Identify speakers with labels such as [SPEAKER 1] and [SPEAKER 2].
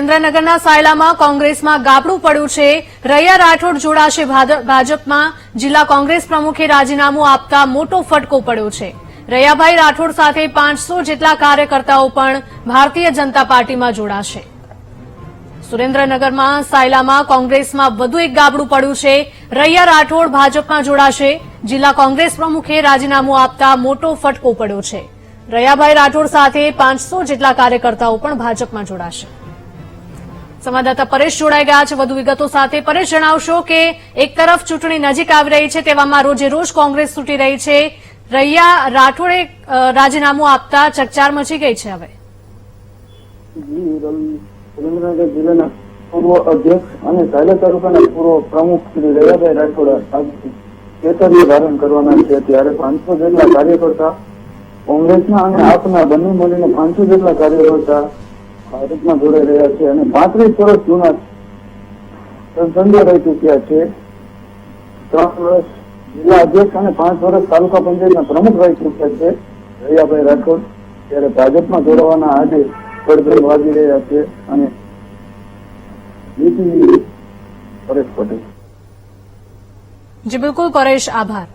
[SPEAKER 1] સુરેન્દ્રનગરના સાયલામાં કોંગ્રેસમાં ગાબડું પડ્યું છે। રૈયા રાઠોડ જોડાશે ભાજપમાં। જિલ્લા કોંગ્રેસ પ્રમુખે રાજીનામું આપતા મોટો ફટકો પડ્યો છે। રૈયાભાઈ રાઠોડ સાથે 500 જેટલા કાર્યકર્તાઓ પણ ભારતીય જનતા પાર્ટીમાં જોડાશે। સુરેન્દ્રનગરમાં સાયલામાં કોંગ્રેસમાં વધુ એક ગાબડું પડ્યું છે। રૈયા રાઠોડ ભાજપમાં જોડાશે। જિલ્લા કોંગ્રેસ પ્રમુખે રાજીનામું આપતા મોટો ફટકો પડ્યો છે। રૈયાભાઈ રાઠોડ સાથે 500 જેટલા કાર્યકર્તાઓ પણ ભાજપમાં જોડાશે। સંવાદદાતા પરેશ જોડાઈ ગયા છે વધુ વિગતો સાથે। પરેશ, જણાવશો કે એક તરફ ચૂંટણી નજીક આવી રહી છે, તેવામાં રોજે રોજ કોંગ્રેસ તૂટી રહી છે। રૈયા રાઠોડે રાજીનામું આપતા ચકચાર મચી ગઈ છે। હવે
[SPEAKER 2] સુરેન્દ્રનગર જિલ્લાના પૂર્વ અધ્યક્ષ અને સાયલા તાલુકાના પૂર્વ પ્રમુખ શ્રી રૈયાભાઈ રાઠોડ ચેતવણી ધારણ કરવાના છે। ત્યારે 500 જેટલા કાર્યકર્તા કોંગ્રેસના અને આપના બંને મળીને 500 જેટલા કાર્યકર્તા ભાજપમાં જોડાઈ રહ્યા છે અને 35 વર્ષ જૂના સંસદીય રહી ચૂક્યા છે। 3 વર્ષ જિલ્લા અધ્યક્ષ અને 5 વર્ષ તાલુકા પંચાયતના પ્રમુખ રહી ચૂક્યા છે રૈયાભાઈ રાઠોડ। ત્યારે ભાજપમાં જોડાવાના આજે પડઘમ વાગી રહ્યા છે અને પરેશ પટેલ।
[SPEAKER 1] જી બિલકુલ પરેશ, આભાર।